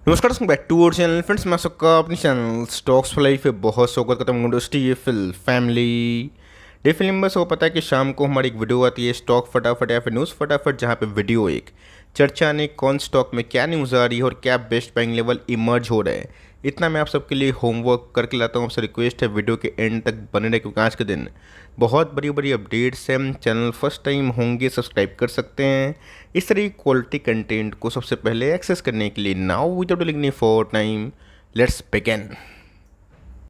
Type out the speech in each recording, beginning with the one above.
नमस्कार दोस्तों, back to our channel friends. मैं सबका अपने चैनल स्टॉक्स फॉर लाइफ पे बहुत स्वागत करता हूँ। इंडस्ट्री ये फिल फैमिली डे फिल्म बस वो पता है कि शाम को हमारी एक वीडियो आती है स्टॉक फटाफट या फिर न्यूज़ फटाफट, जहाँ पे वीडियो एक चर्चा ने कौन स्टॉक में क्या न्यूज़ आ रही है और क्या बेस्ट बाइंग लेवल इमर्ज हो रहा है। इतना मैं आप सबके लिए होमवर्क करके लाता हूँ। आपसे रिक्वेस्ट है वीडियो के एंड तक बने रहे, क्योंकि आज के दिन बहुत बड़ी बड़ी अपडेट्स हैं। चैनल फर्स्ट टाइम होंगे सब्सक्राइब कर सकते हैं इस तरह की क्वालिटी कंटेंट को सबसे पहले एक्सेस करने के लिए। Now without delaying for time, let's begin.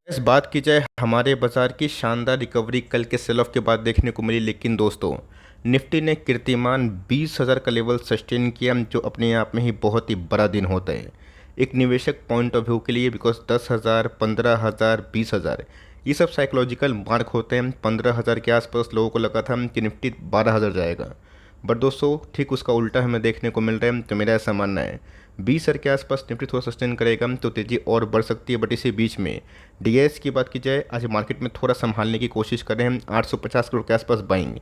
इस बात की जाए हमारे बाजार की शानदार रिकवरी कल के सेल ऑफ के बाद देखने को मिली, लेकिन दोस्तों निफ्टी ने कीर्तिमान 20,000 का लेवल सस्टेन किया, जो अपने आप में ही बहुत ही बड़ा दिन होता है एक निवेशक पॉइंट ऑफ व्यू के लिए। बिकॉज 10,000, 15,000, 20,000 ये सब साइकोलॉजिकल मार्क होते हैं। 15,000 के आसपास लोगों को लगा था कि निफ्टी 12,000 जाएगा, बट दोस्तों ठीक उसका उल्टा हमें देखने को मिल रहा है। तो मेरा ऐसा मानना है 20,000 के आसपास निफ्टी थोड़ा सस्टेन करेगा तो तेज़ी और बढ़ सकती है। बट इसी बीच में डीएस की बात की जाए, आज मार्केट में थोड़ा संभालने की कोशिश कर रहे हैं। 850 करोड़ के आसपास बाइंग।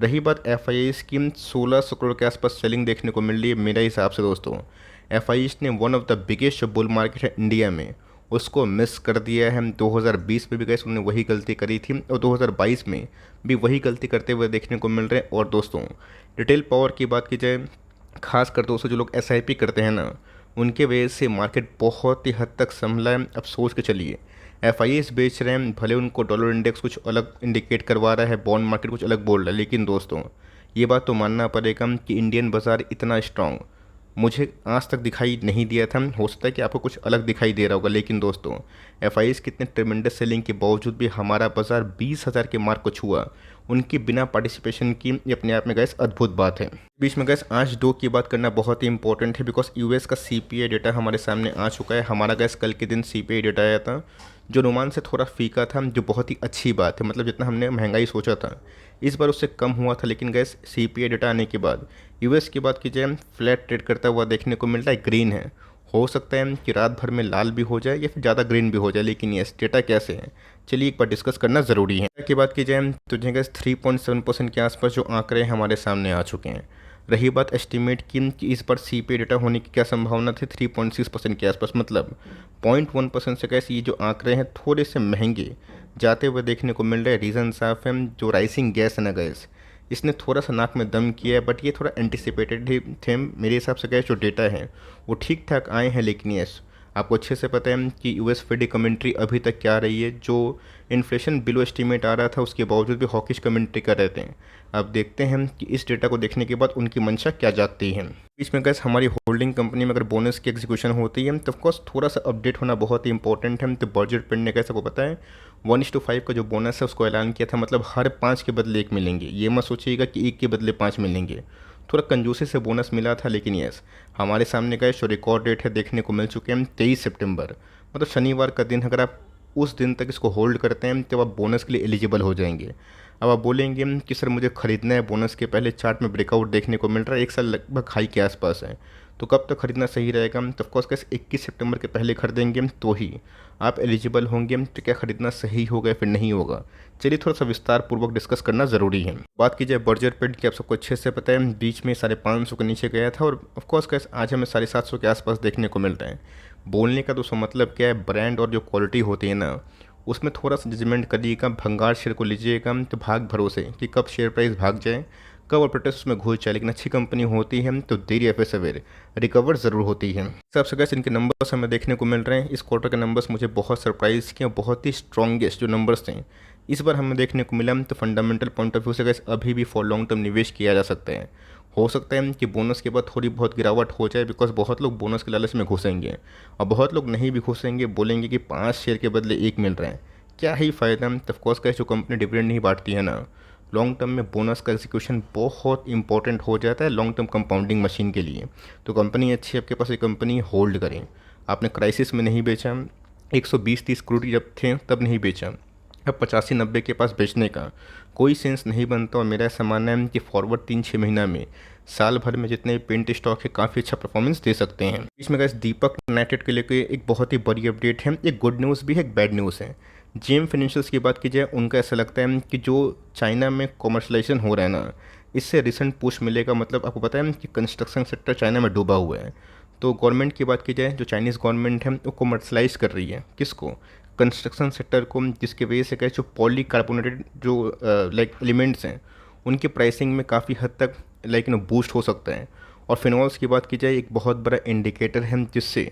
रही बात एफआईआईस की, 1600 करोड़ के आसपास सेलिंग देखने को मिल रही है। मेरे हिसाब से दोस्तों एफआईआईस ने one of the biggest bull market है इंडिया में, उसको मिस कर दिया है। 2020 में भी गैस उन्होंने वही गलती करी थी और 2022 में भी वही गलती करते हुए देखने को मिल रहे हैं। और दोस्तों रिटेल पावर की बात की जाए, खास कर दोस्तों जो लोग एसआईपी करते हैं ना, उनके वजह से मार्केट बहुत ही हद तक संभला है। अब सोच के चलिए, एफआईएस बेच रहे हैं, भले उनको डॉलर इंडेक्स कुछ अलग इंडिकेट करवा रहा है, बॉन्ड मार्केट कुछ अलग बोल रहा है, लेकिन दोस्तों ये बात तो मानना पड़ेगा कि इंडियन बाज़ार इतना स्ट्रांग मुझे आज तक दिखाई नहीं दिया था। हो सकता है कि आपको कुछ अलग दिखाई दे रहा होगा, लेकिन दोस्तों एफआईएस कितने ट्रिमेंडस सेलिंग के बावजूद भी हमारा बाजार 20,000 के मार्क को छुआ, उनकी बिना पार्टिसिपेशन की। ये अपने आप में गैस अद्भुत बात है। बीच में गैस आज दो की बात करना बहुत ही इंपॉर्टेंट है, बिकॉज यूएस का सीपीआई डेटा हमारे सामने आ चुका है। हमारा गैस कल के दिन सीपीआई डेटा आया था, जो अनुमान से थोड़ा फीका था, जो बहुत ही अच्छी बात है। मतलब जितना हमने महंगाई सोचा था इस बार उससे कम हुआ था। लेकिन गैस सीपीआई डेटा आने के बाद यूएस की बात की जाए, फ्लैट ट्रेड करता हुआ देखने को मिलता है, ग्रीन है। हो सकता है कि रात भर में लाल भी हो जाए या फिर ज़्यादा ग्रीन भी हो जाए, लेकिन ये डेटा कैसे है चलिए एक बार डिस्कस करना ज़रूरी है। की बात की जाए तो गैस 3.7% के आसपास जो आंकड़े हमारे सामने आ चुके हैं। रही बात एस्टिमेट की कि इस बार सीपीआई डेटा होने की क्या संभावना थी, 3.6% के आसपास। मतलब 0.1% से कैसे ये जो आंकड़े हैं थोड़े से महंगे जाते हुए देखने को मिल रहे हैं। रीज़न साफ है, जो राइसिंग गैस है ना गैस, इसने थोड़ा सा नाक में दम किया है, बट ये थोड़ा एंटिसिपेटेड ही थे मेरे हिसाब से। गैस जो डेटा है वो ठीक ठाक आए हैं, लेकिन यस आपको अच्छे से पता है कि यूएस फेड की कमेंट्री अभी तक क्या रही है। जो इन्फ्लेशन बिलो एस्टीमेट आ रहा था उसके बावजूद भी हॉकिश कमेंट्री कर रहे थे। अब देखते हैं कि इस डेटा को देखने के बाद उनकी मंशा क्या जागती है। बीच में गैस हमारी होल्डिंग कंपनी में अगर बोनस की एग्जीक्यूशन होती है तो ऑफकोर्स थोड़ा सा अपडेट होना बहुत ही इंपॉर्टेंट है। तो बजट पेड ने कैसे को पता है 1:5 का जो बोनस है उसको ऐलान किया था, मतलब हर 5 के बदले 1 मिलेंगे। ये मत सोचिएगा कि 1 के बदले 5 मिलेंगे, थोड़ा कंजूसी से बोनस मिला था। लेकिन यस हमारे सामने का जो रिकॉर्ड डेट है देखने को मिल चुके हैं 23 सितंबर, मतलब शनिवार का दिन। अगर आप उस दिन तक इसको होल्ड करते हैं तो आप बोनस के लिए एलिजिबल हो जाएंगे। अब आप बोलेंगे कि सर मुझे ख़रीदना है, बोनस के पहले चार्ट में ब्रेकआउट देखने को मिल रहा है, एक साल लगभग हाई के आसपास है, तो कब तक खरीदना सही रहेगा? तो ऑफकोर्स कैसे 21 सितंबर के पहले खरीदेंगे तो ही आप एलिजिबल होंगे। तो क्या खरीदना सही होगा या फिर नहीं होगा, चलिए थोड़ा सा विस्तार पूर्वक डिस्कस करना ज़रूरी है। बात की जाए बर्जर पेड की, आप सबको अच्छे से पता है बीच में 550 के नीचे गया था, और ऑफकोर्स कैसे आज हमें 750 के आसपास देखने को मिल रहा है। बोलने का दोस्तों मतलब क्या है, ब्रांड और जो क्वालिटी होती है ना उसमें थोड़ा सा जजमेंट करिएगा। भंगार शेयर को लीजिएगा तो भाग भरोसे कि कब शेयर प्राइस भाग जाए, कब ऑपरेटर्स उसमें घुस जाए। लेकिन अच्छी कंपनी होती है तो देर या फिर सवेरे रिकवर ज़रूर होती है। सबसे कैसे इनके नंबर्स हमें देखने को मिल रहे हैं। इस क्वार्टर के नंबर्स मुझे बहुत सरप्राइज़ किए, बहुत ही स्ट्रॉन्गेस्ट जो नंबर्स थे इस बार हमें देखने को मिला। तो फंडामेंटल पॉइंट ऑफ व्यू से कैसे अभी भी फॉर लॉन्ग टर्म निवेश किया जा सकता है। हो सकता है कि बोनस के बाद थोड़ी बहुत गिरावट हो जाए, बिकॉज बहुत लोग बोनस के लालच में घुसेंगे और बहुत लोग नहीं भी घुसेंगे, बोलेंगे कि 5 शेयर के बदले 1 मिल रहा है, क्या ही फ़ायदा। ऑफकोर्स का जो कंपनी डिविडेंड नहीं बांटती है ना, लॉन्ग टर्म में बोनस का एग्जीक्यूशन बहुत इंपॉर्टेंट हो जाता है लॉन्ग टर्म कंपाउंडिंग मशीन के लिए। तो कंपनी अच्छी है, आपके पास एक कंपनी होल्ड करें। आपने क्राइसिस में नहीं बेचा, 120-30 करोड़ जब थे तब नहीं बेचा, अब 85-90 के पास बेचने का कोई सेंस नहीं बनता। और मेरा ऐसा मानना है कि फॉरवर्ड 3-6 महीना में साल भर में जितने पेंट स्टॉक है काफ़ी अच्छा परफॉर्मेंस दे सकते हैं। इसमें गैस दीपक यूनाइटेड के लिए एक बहुत ही बड़ी अपडेट है। एक गुड न्यूज़ भी है, एक बैड न्यूज़ है। जेम फाइनेंशियल्स की बात की जाए, उनका ऐसा लगता है कि जो चाइना में कॉमर्शलाइजेशन हो रहा है ना, इससे रिसेंट पुश मिलेगा। मतलब आपको पता है कि कंस्ट्रक्शन सेक्टर चाइना में डूबा हुआ है, तो गवर्नमेंट की बात की जाए, जो चाइनीज़ गवर्नमेंट है वो कमर्शलाइज कर रही है किसको, कंस्ट्रक्शन सेक्टर को, जिसकी वजह से क्या जो पॉलीकार्बोनेटेड जो लाइक एलिमेंट्स हैं उनकी प्राइसिंग में काफ़ी हद तक लाइक बूस्ट हो सकता है। और फिनॉल्स की बात की जाए, एक बहुत बड़ा इंडिकेटर है जिससे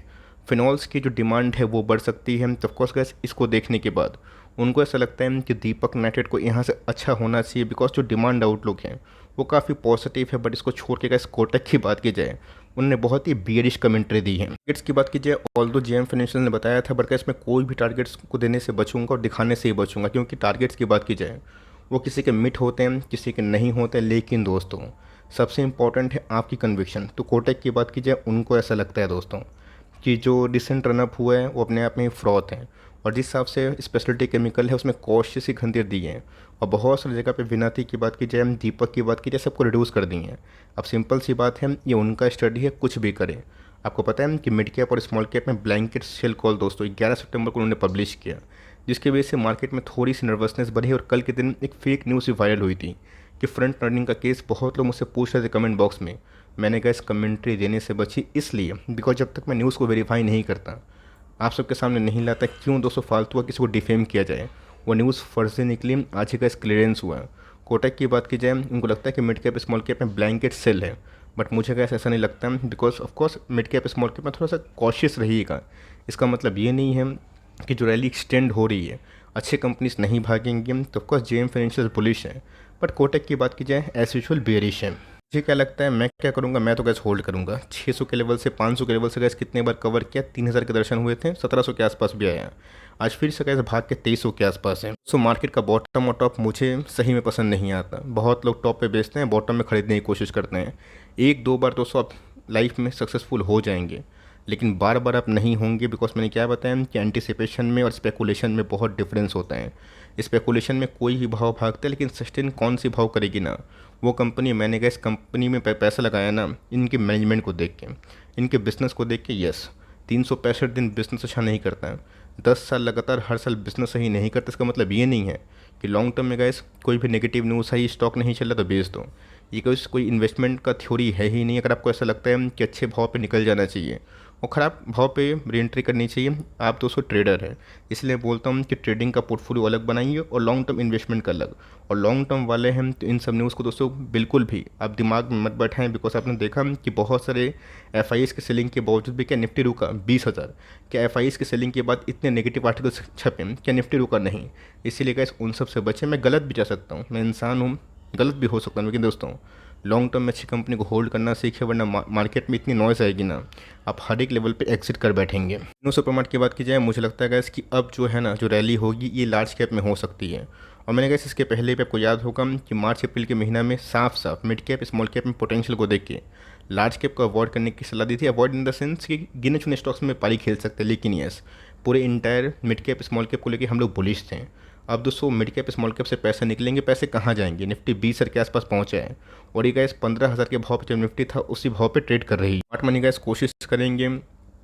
फिनॉल्स की जो डिमांड है वो बढ़ सकती है। तो ऑफकोर्स गैस इसको देखने के बाद उनको ऐसा लगता है कि दीपक नाइट्रेट को यहाँ से अच्छा होना चाहिए, बिकॉज जो डिमांड आउटलुक है वो काफ़ी पॉजिटिव है। बट इसको छोड़ के गैस कोटक की बात की जाए, उन्होंने बहुत ही बियरिश कमेंट्री दी है। टारगेट्स की बात की जाए, ऑल्दो जेएम फाइनेंशियल ने बताया था, बट इसमें कोई भी टारगेट्स को देने से बचूंगा और दिखाने से ही बचूंगा, क्योंकि टारगेट्स की बात की जाए वो किसी के मिट होते हैं, किसी के नहीं होते। लेकिन दोस्तों सबसे इंपॉर्टेंट है आपकी कन्विक्शन। तो कोटक की बात की जाए, उनको ऐसा लगता है दोस्तों कि जो रिसेंट रनअप हुआ है वो अपने आप में ही फ्रॉड है, और जिस हिसाब से स्पेशलिटी केमिकल है उसमें कॉशियस ही खंतीर दी है, और बहुत सारी जगह पे विनाती की बात की जाए, दीपक की बात की जाए, सबको रिड्यूस कर दी हैं। अब सिंपल सी बात है, ये उनका स्टडी है, कुछ भी करें। आपको पता है कि मिड कैप और स्मॉल कैप में ब्लैंकेट सेल कॉल दोस्तों 11 सितंबर को उन्होंने पब्लिश किया, जिसकी वजह से मार्केट में थोड़ी सी नर्वसनेस बढ़ी। और कल के दिन एक फेक न्यूज़ भी वायरल हुई थी कि फ्रंट रनिंग का केस, बहुत लोग मुझसे पूछ रहे थे कमेंट बॉक्स में। मैंने कहा इस कमेंट्री देने से बची इसलिए बिकॉज जब तक मैं न्यूज़ को वेरीफाई नहीं करता, आप सबके सामने नहीं लाता, क्यों दोस्तों फालतू का किसी को डिफेम किया जाए। वो न्यूज़ फर्जी निकली, आज ही का क्लियरेंस हुआ। कोटक की बात की जाए, उनको लगता है कि मिड कैप स्मॉल कैप में ब्लैंकेट सेल है, बट मुझे कैसे ऐसा नहीं लगता, because of course mid cap small cap में थोड़ा सा कॉशियस रहिएगा। इसका मतलब ये नहीं है कि जो रैली एक्सटेंड हो रही है अच्छी कंपनीज नहीं भागेंगी। तो ऑफकोर्स जेएम फाइनेंशियल बुलिश है, बट कोटक की बात की जाए एज यूजुअल बेरिश है। मुझे क्या लगता है, मैं क्या करूंगा, मैं तो गैस होल्ड करूंगा। 600 के लेवल से 500 के लेवल से गैस कितने बार कवर किया, 3000 के दर्शन हुए थे, 1700 के आसपास भी आया। आज फिर से गैस भाग के 2300 के आसपास है। सो मार्केट का बॉटम और टॉप मुझे सही में पसंद नहीं आता। बहुत लोग टॉप पे बेचते हैं, बॉटम में खरीदने की कोशिश करते हैं। एक दो बार दोस्तों आप लाइफ में सक्सेसफुल हो जाएंगे, लेकिन बार बार आप नहीं होंगे, बिकॉज मैंने क्या बताया कि एंटिसिपेशन में और स्पेकुलेशन में बहुत डिफरेंस होता है। स्पेकुलेशन में कोई ही भाव भागता है, लेकिन सस्टेन कौन सी भाव करेगी ना वो कंपनी। मैंने कहा इस कंपनी में पैसा लगाया ना इनके मैनेजमेंट को देख के, इनके बिजनेस को देख के। यस, 365 दिन बिजनेस अच्छा नहीं करता है, 10 साल लगातार हर साल बिजनेस सही नहीं करता। इसका मतलब ये नहीं है कि लॉन्ग टर्म में गैस कोई भी नेगेटिव न्यूज़ है, स्टॉक नहीं चल रहा तो बेच दो। ये कोई इन्वेस्टमेंट का थ्योरी है ही नहीं। अगर आपको ऐसा लगता है कि अच्छे भाव पे निकल जाना चाहिए और ख़राब भाव पे रीएंट्री करनी चाहिए, आप दोस्तों ट्रेडर है, इसलिए बोलता हूँ कि ट्रेडिंग का पोर्टफोलियो अलग बनाइए और लॉन्ग टर्म इन्वेस्टमेंट का अलग। और लॉन्ग टर्म वाले हैं तो इन सब न्यूज़ को दोस्तों बिल्कुल भी आप दिमाग में मत बैठाएं, बिकॉज आपने देखा कि बहुत सारे एफ के सेलिंग के बावजूद भी क्या निफ्टी रुका 20,000। क्या एफ के सेलिंग के बाद इतने नेगेटिव आर्टिकल्स छपे, क्या निफ्टी रुका नहीं। इसीलिए गाइस उन सब से बचे। मैं गलत भी जा सकता हूँ, मैं इंसान हूँ, गलत भी हो सकता हूँ, लेकिन दोस्तों लॉन्ग टर्म में अच्छी कंपनी को होल्ड करना सीखे, वरना मार्केट में इतनी नॉइज़ आएगी ना आप हर एक लेवल पे एग्जिट कर बैठेंगे। नो सुपरमार्ट की बात की जाए, मुझे लगता है गैस कि अब जो है ना जो रैली होगी ये लार्ज कैप में हो सकती है। और मैंने गैस इसके पहले भी आपको याद होगा कि मार्च अप्रैल के महीना में साफ साफ मिड कैप स्मॉल कैप में पोटेंशियल को देख के लार्ज कैप को अवॉइड करने की सलाह दी थी। अवॉइड इन द सेंस कि गिने चुने स्टॉक्स में पारी खेल सकते हैं, लेकिन यस पूरे entire mid cap small cap को लेकर हम लोग बुलिश थे। अब दोस्तों मिड कैप स्मॉल कैप से पैसे निकलेंगे, पैसे कहाँ जाएंगे। निफ्टी 20,000 के आसपास पहुंचा है और ये गैस 15,000 के भाव पे जब निफ्टी था उसी भाव पे ट्रेड कर रही है। स्मार्ट मनी गैस कोशिश करेंगे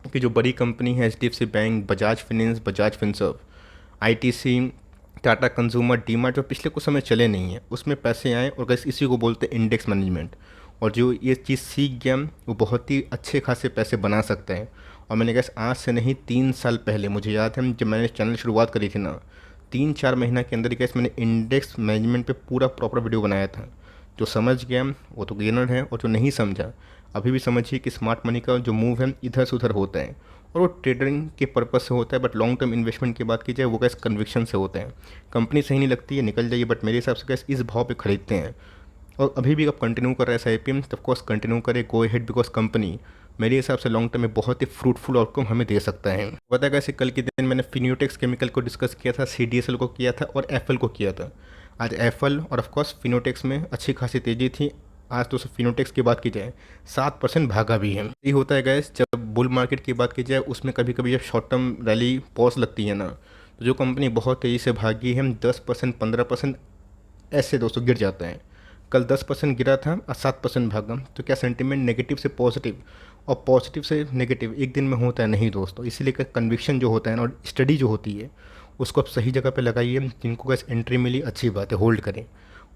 कि जो बड़ी कंपनी है HDFC bank, Bajaj finance, Bajaj Finserv, ITC, Tata consumer, DMart, जो पिछले कुछ समय चले नहीं हैं उसमें पैसे आए, और गैस इसी को बोलते हैं इंडेक्स मैनेजमेंट। और जो ये चीज़ सीख गया वो बहुत ही अच्छे खासे पैसे बना सकता है। और मैंने गैस आज से नहीं 3 साल पहले मुझे याद है जब मैंने चैनल शुरुआत करी थी ना, 3-4 महीना के अंदर गैस मैंने इंडेक्स मैनेजमेंट पे पूरा प्रॉपर वीडियो बनाया था। जो समझ गया वो तो गेनर है, और जो नहीं समझा अभी भी समझिए कि स्मार्ट मनी का जो मूव है इधर से उधर होता है, और वो ट्रेडिंग के पर्पज़ से होता है। बट लॉन्ग टर्म इन्वेस्टमेंट की बात की जाए वो गैस कन्विक्शन से होता है। कंपनी सही नहीं लगती है निकल जाइए, बट मेरे हिसाब से गैस इस भाव पे खरीदते हैं। और अभी भी आप कंटिन्यू कर रहे हैं SIP तो ऑफकोर्स कंटिन्यू करें, गो हेड, बिकॉज कंपनी मेरे हिसाब से लॉन्ग टर्म में बहुत ही फ्रूटफुल आउटकम हमें दे सकता है। पता है कैसे, कल के दिन मैंने फिन्यूटेक्स केमिकल को डिस्कस किया था, CDSL को किया था और FL को किया था। आज FL और ऑफकोर्स फिनोटेक्स में अच्छी खासी तेज़ी थी। आज तो फिनोटेक्स की बात की जाए 7% भागा भी है। यही होता है गैस, जब बुल मार्केट की बात की जाए उसमें कभी कभी जब शॉर्ट टर्म रैली पॉज लगती है ना, तो जो कंपनी बहुत तेज़ी से भागी है 10%, 15% ऐसे दोस्तों गिर जाता है। कल 10% गिरा था और 7% भागा, तो क्या सेंटिमेंट नेगेटिव से पॉजिटिव और पॉजिटिव से नेगेटिव एक दिन में होता है नहीं दोस्तों। इसीलिए कन्विक्शन जो होता है ना और स्टडी जो होती है उसको आप सही जगह पे लगाइए। जिनको कैसे एंट्री मिली अच्छी बात है, होल्ड करें।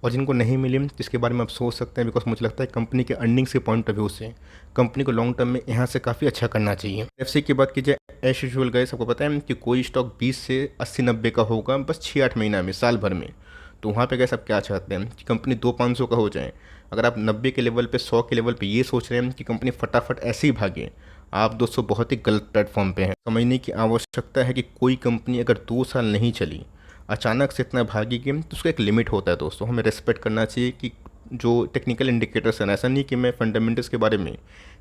और जिनको नहीं मिली तो इसके बारे में आप सोच सकते हैं, बिकॉज मुझे लगता है कंपनी के अर्निंग्स के पॉइंट ऑफ व्यू से कंपनी को लॉन्ग टर्म में यहाँ से काफ़ी अच्छा करना चाहिए। एफसी की बात कीजिए, एज यूजुअल गाइस आपको पता है कि कोई स्टॉक 20 से 80-90 का होगा बस 6-8 महीना में, साल भर में। तो वहाँ पे गैस आप क्या चाहते हैं कि कंपनी 200-500 का हो जाए। अगर आप 90 के लेवल पे, 100 के लेवल पे ये सोच रहे हैं कि कंपनी फटाफट ऐसे ही भागे, आप दोस्तों बहुत ही गलत प्लेटफॉर्म पे हैं। समझने की आवश्यकता है कि कोई कंपनी अगर 2 साल नहीं चली, अचानक से इतना भागेगी, तो उसका एक लिमिट होता है दोस्तों। हमें रेस्पेक्ट करना चाहिए कि जो टेक्निकल इंडिकेटर्स हैं, ऐसा नहीं कि मैं फंडामेंटल्स के बारे में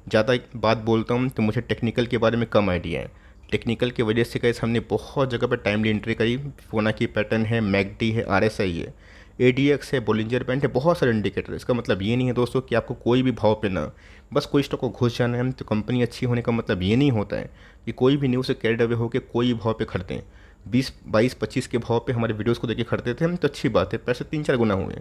ज़्यादा बात बोलता हूँ तो मुझे टेक्निकल के बारे में कम आइडिया है। टेक्निकल की वजह से गाइस हमने बहुत जगह पर टाइमली एंट्री करी। फिबोनाची पैटर्न है, मैकडी है, आरएसआई है, एडीएक्स है, बोलिंजर बैंड है, बहुत सारे इंडिकेटर। इसका मतलब ये नहीं है दोस्तों कि आपको कोई भी भाव पे ना बस कोई स्टॉक को घुस जाना है। तो कंपनी अच्छी होने का मतलब ये नहीं होता है कि कोई भी न्यूज़ से कैरिड अवे होकर कोई भी भाव पे खरीदें। 20, 22, 25 के भाव पे हमारे वीडियोस को देखे खरीदते थे हम, तो अच्छी बात है, पैसे 3-4 गुना हुए।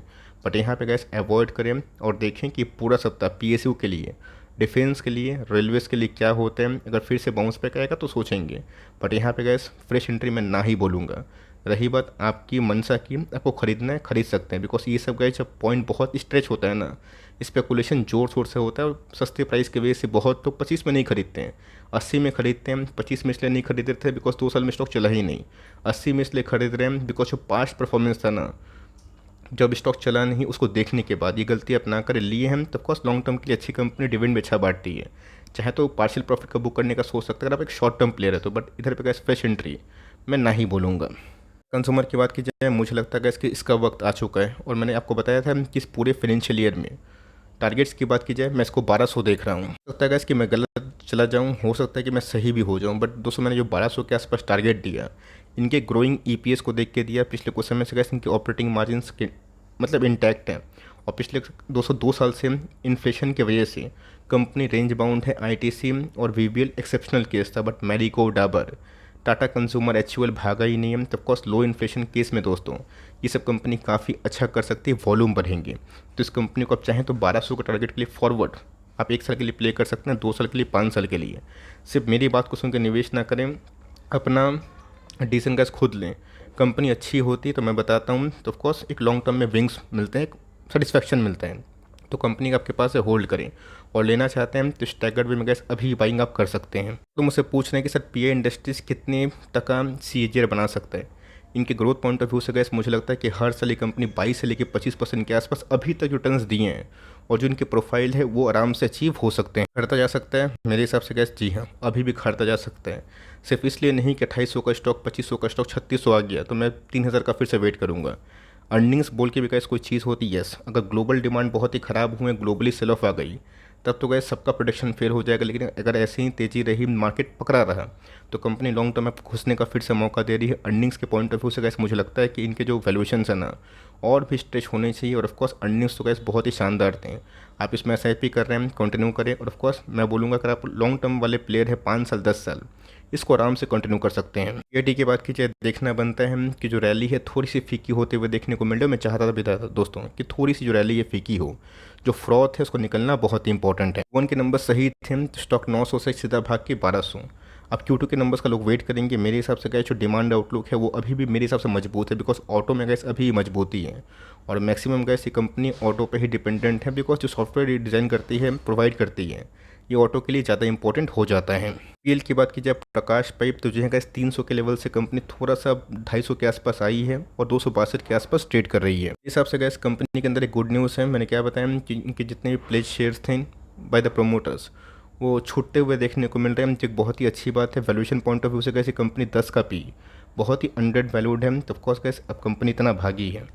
बट यहाँ पे गैस अवॉइड करें और देखें कि पूरा सप्ताह पीएसयू के लिए, डिफेंस के लिए, रेलवेज़ के लिए क्या होते हैं। अगर फिर से बाउंस बैक आएगा तो सोचेंगे, बट यहाँ पे गैस फ्रेश एंट्री मैं ना ही बोलूँगा। रही बात आपकी मनसा की, आपको ख़रीदना है खरीद सकते हैं, बिकॉज ये सब गैस जब पॉइंट बहुत स्ट्रेच होता है ना, स्पेकुलेशन जोर शोर से होता है और सस्ते प्राइस की वजह से बहुत तो 25 में नहीं खरीदते हैं, 80 में खरीदते हैं। 25 में इसलिए नहीं खरीदते थे बिकॉज 2 साल में स्टॉक चला ही नहीं। 80 में इसलिए खरीद रहे हैं बिकॉज जो पास्ट परफॉर्मेंस था ना, जब स्टॉक चला नहीं, उसको देखने के बाद ये गलती अपना कर लिए हैं। तो ऑफकोर्स लॉन्ग टर्म के लिए अच्छी कंपनी डिविडेंड भी अच्छा बांटती है। चाहे तो पार्शियल प्रॉफिट का बुक करने का सोच सकते हैं अगर आप एक शॉर्ट टर्म प्लेयर है तो, बट इधर पे गैस फ्रेश एंट्री मैं ना ही बोलूँगा। कंज्यूमर की बात की जाए, मुझे लगता है कि इसका वक्त आ चुका है और मैंने आपको बताया था कि इस पूरे फाइनेंशियल ईयर में टारगेट्स की बात की जाए, मैं इसको 1200 देख रहा हूँ। हो सकता है गैस कि मैं गलत चला जाऊँ, हो सकता है कि मैं सही भी हो जाऊँ, बट दोस्तों मैंने जो 1200 के आसपास टारगेट दिया, इनके ग्रोइंग ईपीएस को देख के दिया। पिछले कुछ समय से गैस इनके ऑपरेटिंग मार्जिन्स के मतलब इंटैक्ट हैं, और पिछले 202 साल से इन्फ्लेशन की वजह से कंपनी रेंज बाउंड है। आईटीसी और वीबीएल एक्सेप्शनल केस था, but Marico, Dabur, Tata consumer, HUL भागा ही नहीं है। तो ऑफकोर्स लो इन्फ्लेशन केस में दोस्तों ये सब कंपनी काफ़ी अच्छा कर सकती है, वॉल्यूम बढ़ेंगे। तो इस कंपनी को आप चाहें तो 1200 के टारगेट के लिए फॉरवर्ड आप 1 साल के लिए प्ले कर सकते हैं, 2 साल के लिए, 5 साल के लिए। सिर्फ मेरी बात को सुनकर निवेश ना करें, अपना डिसीजन गैस खुद लें। कंपनी अच्छी होती है तो मैं बताता हूँ, तो ऑफकोर्स एक लॉन्ग टर्म में विंग्स मिलते हैं, एक सेटिस्फैक्शन मिलता है। तो कंपनी का आपके पास है, होल्ड करें। और लेना चाहते हैं तो स्टैगर्ड वे में गैस अभी बाइंग आप कर सकते हैं। तो मुझसे पूछ रहे हैं कि सर पीए इंडस्ट्रीज कितने टका सीएजीआर बना सकता है। इनके ग्रोथ पॉइंट ऑफ व्यू से गैस मुझे लगता है कि हर साल ये कंपनी 22 से लेकर 25% के आसपास अभी तक रिटर्न्स दिए हैं, और जो इनकी प्रोफाइल है वो आराम से अचीव हो सकते हैं। खरीदा जा सकता है मेरे हिसाब से गैस, जी हाँ अभी भी खरीदा जा सकता है। सिर्फ इसलिए नहीं कि 2800 का स्टॉक, 2500 का स्टॉक 3600 आ गया तो मैं 3000 का फिर से वेट करूँगा। अर्निंग्स बोल के भी गैस कोई चीज़ होती है, यस। अगर ग्लोबल डिमांड बहुत ही ख़राब हुए, ग्लोबली सेल ऑफ आ गई, तब तो गैस सबका प्रोडक्शन फेल हो जाएगा। लेकिन अगर ऐसे ही तेज़ी रही, मार्केट पकड़ा रहा, तो कंपनी लॉन्ग टर्म में घुसने का फिर से मौका दे रही है। अर्निंग्स के पॉइंट ऑफ व्यू से गैस मुझे लगता है कि इनके जो वैल्यूएशंस है ना और भी स्ट्रेच होने चाहिए। और ऑफकोर्स अर्निंग्स तो गैस बहुत ही शानदार थे। आप इसमें एसआईपी कर रहे हैं, कंटिन्यू करें। और ऑफकोर्स मैं बोलूँगा अगर आप लॉन्ग टर्म वाले प्लेयर है, 5 साल 10 साल, इसको आराम से कंटिन्यू कर सकते हैं। एटी की बात कीजिए, देखना बनता है कि जो रैली है थोड़ी सी फीकी होते हुए देखने को मिल रहा है। मैं चाहता था दोस्तों कि थोड़ी सी जो रैली है फीकी हो, जो फ्रॉथ है उसको निकलना बहुत ही इंपॉर्टेंट है। वन के नंबर सही थे, स्टॉक 900 से सीधा भाग के 1200। अब Q2 के नंबर्स का लोग वेट करेंगे। मेरे हिसाब से गैस जो डिमांड आउटलुक है वो अभी भी मेरे हिसाब से मजबूत है, बिकॉज ऑटो में गैस अभी मजबूती है, और मैक्सिमम गैस ये कंपनी ऑटो पे ही डिपेंडेंट है, बिकॉज जो सॉफ्टवेयर डिज़ाइन करती है, प्रोवाइड करती है, ये ऑटो के लिए ज़्यादा इंपॉर्टेंट हो जाता है। पीएल की बात की जाए, प्रकाश पाइप तो जो है गैस 300 के लेवल से कंपनी थोड़ा सा 250 के आसपास आई है और 262 के आसपास ट्रेड कर रही है। इस हिसाब से गैस कंपनी के अंदर एक गुड न्यूज़ है। मैंने क्या बताया कि इनके जितने भी प्लेज शेयर्स थे बाय द प्रोमोटर्स वो छूटते हुए देखने को मिल रहे हैं, जो एक बहुत ही अच्छी बात है। वैल्यूएशन पॉइंट ऑफ व्यू से गैस कंपनी 10 का पी बहुत ही अंडर वैल्यूड है। तो ऑफकोर्स गैस अब कंपनी इतना भागी है,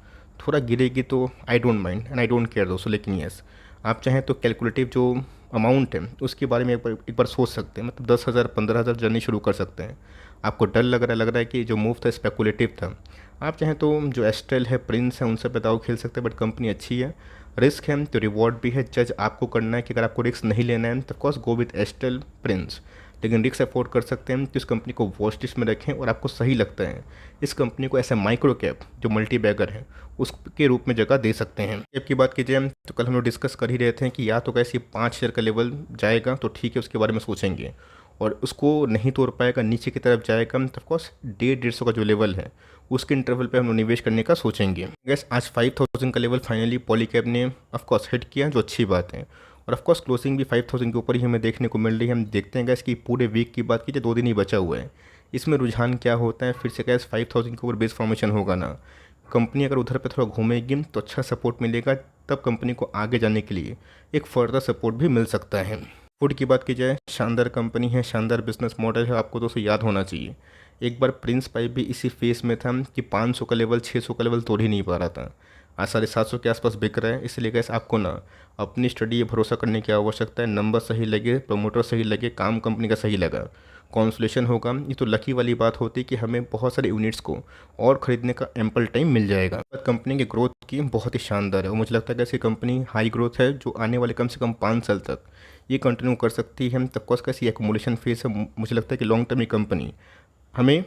थोड़ा गिरेगी तो I don't mind and I don't care दोस्तों। लेकिन यस, आप चाहें तो कैलकुलेटिव जो अमाउंट है उसके बारे में एक बार सोच सकते हैं, मतलब 10,000 15,000 जर्नी शुरू कर सकते हैं। आपको डर लग रहा है कि जो मूव था स्पेकुलेटिव था, आप चाहें तो जो एस्ट्रेल है, प्रिंस है, उनसे पे दाव खेल सकते हैं। बट कंपनी अच्छी है, रिस्क है तो रिवॉर्ड भी है। जज आपको करना है कि अगर आपको रिस्क नहीं लेना है तो of course go with Astral, Prince. लेकिन रिस्क अफोर्ड कर सकते हैं तो इस कंपनी को वॉच लिस्ट में रखें, और आपको सही लगता है इस कंपनी को ऐसा माइक्रो कैप जो मल्टी बैगर है उसके रूप में जगह दे सकते हैं। कैप की बात कीजिए तो कल हम लोग डिस्कस कर ही रहे थे कि या तो कैसे 5 शेयर का लेवल जाएगा तो ठीक है, उसके बारे में सोचेंगे, और उसको नहीं तोड़ पाएगा, नीचे की तरफ जाएगा तो ऑफकोर्स 150 का जो लेवल है उसके इंटरवल पे हम लोग निवेश करने का सोचेंगे। गैस आज 5000 का लेवल फाइनली पॉलीकैब ने ऑफकोर्स हिट किया, जो अच्छी बात है। और ऑफकोर्स क्लोजिंग भी 5000 के ऊपर ही हमें देखने को मिल रही है। हम देखते हैं गैस कि पूरे वीक की बात कीजिए 2 दिन ही बचा हुआ है, इसमें रुझान क्या होता है। फिर से गैस 5000 के ऊपर बेस फॉर्मेशन होगा ना, कंपनी अगर उधर पे थोड़ा घूमेगी तो अच्छा सपोर्ट मिलेगा, तब कंपनी को आगे जाने के लिए एक फर्दर सपोर्ट भी मिल सकता है। फूड की बात की जाए, शानदार कंपनी है, शानदार बिजनेस मॉडल है, आपको दोस्तों याद होना चाहिए। एक बार प्रिंस पाइप भी इसी फेस में था कि 500 का लेवल 600 का लेवल तोड़ ही नहीं पा रहा था, आज 750 के आसपास बिक रहा है। इसलिए गैस आपको ना अपनी स्टडी भरोसा करने की आवश्यकता है। नंबर सही लगे, प्रमोटर सही लगे, काम कंपनी का सही लगा, कॉन्सोलेशन होगा, ये तो लकी वाली बात होती है कि हमें बहुत सारे यूनिट्स को और ख़रीदने का एम्पल टाइम मिल जाएगा। कंपनी की ग्रोथ की बहुत ही शानदार है और मुझे लगता है कि ऐसी कंपनी हाई ग्रोथ है जो आने वाले कम से कम 5 साल तक ये कंटिन्यू कर सकती है। तब कोर्स कैसी एक्मुलेशन फेस है, मुझे लगता है कि लॉन्ग टर्म ये कंपनी हमें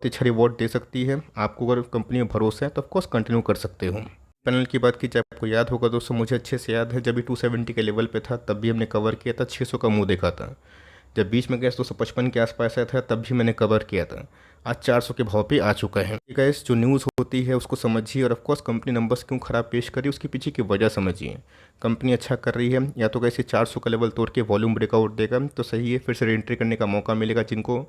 अच्छा रिवॉर्ड दे सकती है। आपको अगर कंपनी में भरोसा है तो ऑफकोर्स कंटिन्यू कर सकते हो। पैनल की बात की जाए, आपको याद होगा दोस्तों, मुझे अच्छे से याद है जब भी 270 के लेवल पे था तब भी हमने कवर किया था, 600 का मुंह देखा था। जब बीच में गैस 255 के आसपास आया था तब भी मैंने कवर किया था। आज 400 के भाव पे आ चुका है। गैस जो न्यूज़ होती है उसको समझिए और ऑफकोर्स कंपनी नंबर्स क्यों खराब पेश करी उसके पीछे की वजह समझिए। कंपनी अच्छा कर रही है, या तो कैसे 400 का लेवल तोड़ के वॉल्यूम ब्रेकआउट देगा तो सही है, फिर से रीएंट्री करने का मौका मिलेगा जिनको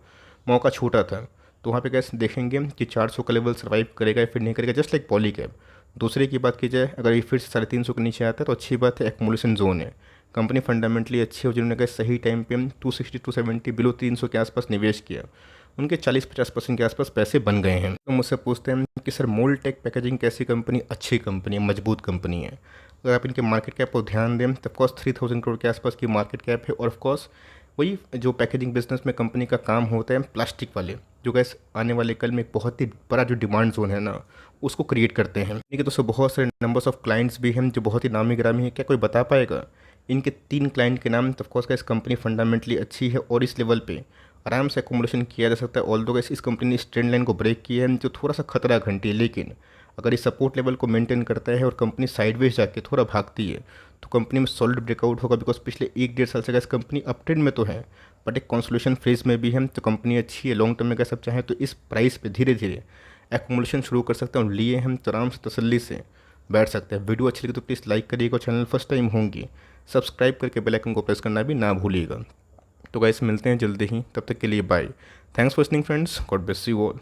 मौका छूटा था। तो वहाँ पे कैसे देखेंगे कि 400 का लेवल सर्वाइव करेगा या फिर नहीं करेगा, जस्ट लाइक पॉलीकैब। दूसरे की बात की जाए, अगर ये फिर से 350 के नीचे आता है तो अच्छी बात है, एक्मुलेशन जोन है, कंपनी फंडामेंटली अच्छी है। जिन्होंने कहा सही टाइम पे 260 270 बिलो 300 के आसपास निवेश किया, उनके 40-50% के आसपास पैसे बन गए हैं। तो मुझसे पूछते हैं कि सर मोल्टेक पैकेजिंग कैसी कंपनी, अच्छी कंपनी है, मजबूत कंपनी है। अगर आप इनके मार्केट कैप को ध्यान दें तो ऑफकोर्स 3000 करोड़ के आसपास की मार्केट कैप है। और ऑफकोर्स वही जो पैकेजिंग बिजनेस में कंपनी का काम होता है, प्लास्टिक वाले जो गैस आने वाले कल में एक बहुत ही बड़ा जो डिमांड जोन है ना उसको क्रिएट करते हैं। इनके दोस्तों बहुत सारे नंबर्स ऑफ क्लाइंट्स भी हैं जो बहुत ही नामी गिरामी है। क्या कोई बता पाएगा इनके 3 क्लाइंट के नाम? तो ऑफकोर्स गैस कंपनी फंडामेंटली अच्छी है और इस लेवल पे आराम से अकोमोडेशन किया जा सकता है। ऑल्दो गैस इस कंपनी ने इस ट्रेंड लाइन को ब्रेक किया है जो थोड़ा सा खतरा घंटी है, लेकिन अगर इस सपोर्ट लेवल को मेंटेन करता है और कंपनी साइडवेज जाके थोड़ा भागती है तो कंपनी में सॉलिड ब्रेकआउट होगा। बिकॉज पिछले 1-1.5 साल से गैस कंपनी अप ट्रेंड में तो है बट एक कॉन्सोलेशन फेज में भी है, तो कंपनी अच्छी है। लॉन्ग टर्म में कैसे आप चाहें तो इस प्राइस पे धीरे धीरे एक्मुलेशन शुरू कर सकते हैं और लिए हम तो आराम से तसल्ली से बैठ सकते हैं। वीडियो अच्छी लगी तो प्लीज़ लाइक करिएगा, चैनल फर्स्ट टाइम होंगी सब्सक्राइब करके बेल आइकन को प्रेस करना भी ना भूलिएगा। तो गाइस मिलते हैं जल्दी ही, तब तक के लिए bye. Thanks for listening friends, God bless you all.